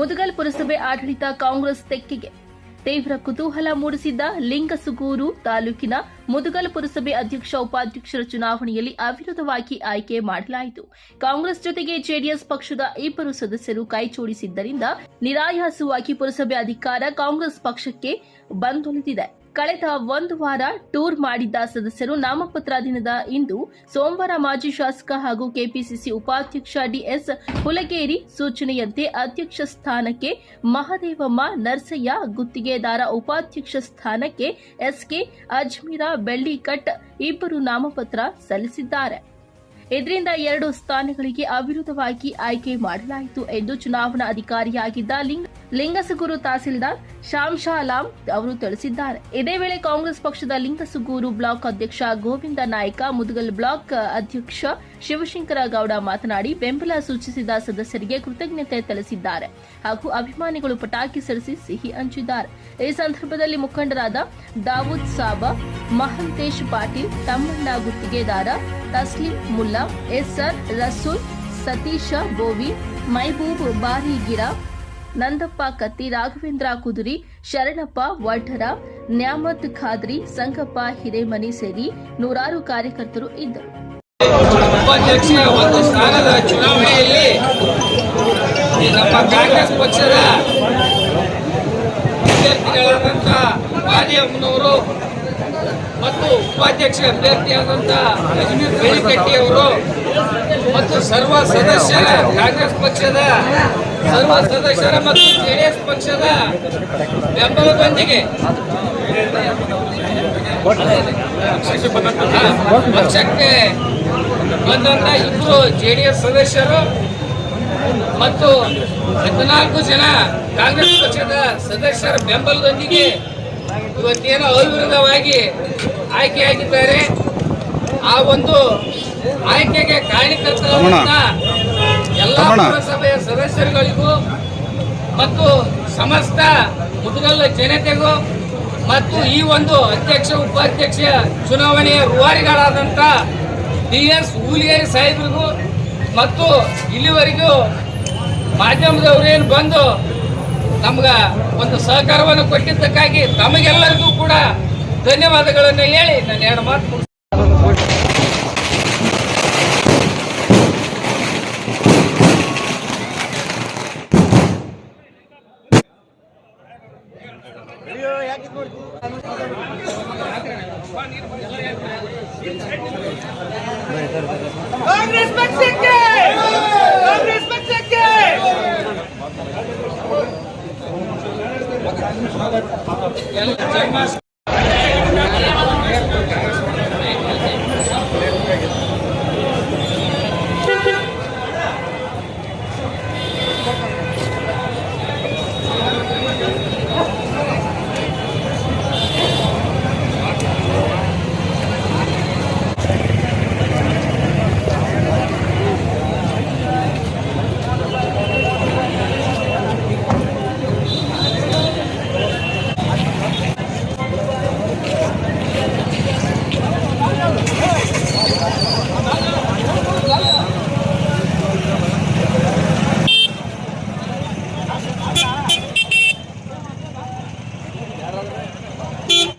ಮುದಗಲ್ ಪುರಸಭೆ ಆಡಳಿತ ಕಾಂಗ್ರೆಸ್ ತೆಕ್ಕೆಗೆ ತೀವ್ರ ಕುತೂಹಲ ಮೂಡಿಸಿದ್ದ ಲಿಂಗಸುಗೂರು ತಾಲೂಕಿನ ಮುದಗಲ್ ಪುರಸಭೆ ಅಧ್ಯಕ್ಷ ಉಪಾಧ್ಯಕ್ಷರ ಚುನಾವಣೆಯಲ್ಲಿ ಅವಿರೋಧವಾಗಿ ಆಯ್ಕೆ ಮಾಡಲಾಯಿತು. ಕಾಂಗ್ರೆಸ್ ಜೊತೆಗೆ ಜೆಡಿಎಸ್ ಪಕ್ಷದ ಇಬ್ಬರು ಸದಸ್ಯರು ಕೈಜೋಡಿಸಿದ್ದರಿಂದ ನಿರಾಯಾಸವಾಗಿ ಪುರಸಭೆ ಅಧಿಕಾರ ಕಾಂಗ್ರೆಸ್ ಪಕ್ಷಕ್ಕೆ ಬಂದೊಲಿದಿದೆ. ಕಳೆದ ಒಂದು ವಾರ ಟೂರ್ ಮಾಡಿದ್ದ ಸದಸ್ಯರು ನಾಮಪತ್ರ ದಿನದ ಇಂದು ಸೋಮವಾರ ಮಾಜಿ ಶಾಸಕ ಹಾಗೂ ಕೆಪಿಸಿಸಿ ಉಪಾಧ್ಯಕ್ಷ ಡಿಎಸ್ ಹುಲಗೇರಿ ಸೂಚನೆಯಂತೆ ಅಧ್ಯಕ್ಷ ಸ್ಥಾನಕ್ಕೆ ಮಹದೇವಮ್ಮ ನರಸಯ್ಯ, ಗುತ್ತಿಗೆದಾರ ಉಪಾಧ್ಯಕ್ಷ ಸ್ಥಾನಕ್ಕೆ ಎಸ್ಕೆ ಅಜ್ಮೀರ ಬೆಳ್ಳಿಕಟ್ ಇಬ್ಬರು ನಾಮಪತ್ರ ಸಲ್ಲಿಸಿದ್ದಾರೆ. ಇದರಿಂದ 2 ಸ್ಥಾನಗಳಿಗೆ ಅವಿರೋಧವಾಗಿ ಆಯ್ಕೆ ಮಾಡಲಾಯಿತು ಎಂದು ಚುನಾವಣಾ ಅಧಿಕಾರಿಯಾಗಿದ್ದ ಲಿಂಗಸುಗೂರು ತಹಸೀಲ್ದಾರ್ ಶಾಮ್ಶಾಲಾಂ ಅವರು ತಿಳಿಸಿದ್ದಾರೆ. ಇದೇ ವೇಳೆ ಕಾಂಗ್ರೆಸ್ ಪಕ್ಷದ ಲಿಂಗಸುಗೂರು ಬ್ಲಾಕ್ ಅಧ್ಯಕ್ಷ ಗೋವಿಂದ ನಾಯ್ಕ, ಮುದಗಲ್ ಬ್ಲಾಕ್ ಅಧ್ಯಕ್ಷ ಶಿವಶಂಕರ ಗೌಡ ಮಾತನಾಡಿ ಬೆಂಬಲ ಸೂಚಿಸಿದ ಸದಸ್ಯರಿಗೆ ಕೃತಜ್ಞತೆ ತಿಳಿಸಿದ್ದಾರೆ ಹಾಗೂ ಅಭಿಮಾನಿಗಳು ಪಟಾಕಿ ಸಿಡಿಸಿ ಸಿಹಿ ಹಂಚಿದ್ದಾರೆ. ಈ ಸಂದರ್ಭದಲ್ಲಿ ಮುಖಂಡರಾದ ದಾವೂದ್ ಸಾಬ, ಮಹಂತೇಶ್ ಪಾಟೀಲ್, ತಮ್ಮಣ್ಣ ಗುತ್ತಿಗೆದಾರ, ತಸ್ಲೀಂ ಮುಲ್ಲಾ, ಎಸ್ಆರ್ ರಸೂಲ್, ಸತೀಶ ಬೋವಿ, ಮೈಬೂಬ್ ಬಾರಿಗಿರ, ನಂದಪ್ಪ ಕತ್ತಿ, ರಾಘವೇಂದ್ರ ಕುದುರಿ, ಶರಣಪ್ಪ ವಠರ, ನ್ಯಾಮತ್ ಖಾದ್ರಿ, ಸಂಗಪ್ಪ ಹಿರೇಮನಿ ಸೇರಿ ನೂರಾರು ಕಾರ್ಯಕರ್ತರು ಇದ್ದರು. ಉಪಾಧ್ಯಕ್ಷ ಒಂದು ಸ್ಥಾನದ ಚುನಾವಣೆಯಲ್ಲಿ ನಮ್ಮ ಕಾಂಗ್ರೆಸ್ ಪಕ್ಷದ ಅಭ್ಯರ್ಥಿಗಳಾದಂಥ ಮಾದೇವಮ್ಮನವರು ಮತ್ತು ಉಪಾಧ್ಯಕ್ಷ ಅಭ್ಯರ್ಥಿಯಾದಂಥ ಅಜ್ಮೀರ್ ಬೆಳ್ಳಿಕಟ್ಟಿ ಅವರು ಮತ್ತು ಸರ್ವ ಸದಸ್ಯರ ಕಾಂಗ್ರೆಸ್ ಪಕ್ಷದ ಸರ್ವ ಸದಸ್ಯರ ಮತ್ತು ಜೆಡಿಎಸ್ ಪಕ್ಷದ ಬೆಂಬಲದೊಂದಿಗೆ ಪಕ್ಷಕ್ಕೆ ಬಂದಂತ ಇಬ್ಬರು ಜೆಡಿಎಸ್ ಸದಸ್ಯರು ಮತ್ತು 14 ಜನ ಕಾಂಗ್ರೆಸ್ ಪಕ್ಷದ ಸದಸ್ಯರ ಬೆಂಬಲದೊಂದಿಗೆ ಇವತ್ತೇನೋ ಅವಿರೋಧವಾಗಿ ಆಯ್ಕೆಯಾಗಿದ್ದಾರೆ. ಆ ಒಂದು ಆಯ್ಕೆಗೆ ಕಾರಣಕರ್ತರಾದಂಥ ಎಲ್ಲ ಪುರಸಭೆಯ ಸದಸ್ಯರುಗಳಿಗೂ ಮತ್ತು ಸಮಸ್ತ ಮುದಗಲ್ ಜನತೆಗೂ ಮತ್ತು ಈ ಒಂದು ಅಧ್ಯಕ್ಷ ಉಪಾಧ್ಯಕ್ಷ ಚುನಾವಣೆಯ ರೂವಾರಿಗಳಾದಂಥ ಡಿಎಸ್ ಹುಲಗೇರಿ ಸಾಹೇಬರಿಗೂ ಮತ್ತು ಇಲ್ಲಿವರೆಗೂ ಮಾಧ್ಯಮದವರೇನು ಬಂದು ನಮ್ಗೆ ಒಂದು ಸಹಕಾರವನ್ನು ಕೊಟ್ಟಿದ್ದಕ್ಕಾಗಿ ತಮಗೆಲ್ಲರಿಗೂ ಕೂಡ ಧನ್ಯವಾದಗಳನ್ನು ಹೇಳಿ ನಾನು 2 ಮಾತು ಕಾಂಗ್ರೆಸ್ ಪಕ್ಷಕ್ಕೆ ಜನ್ಮಾಷ್ಟಮಿ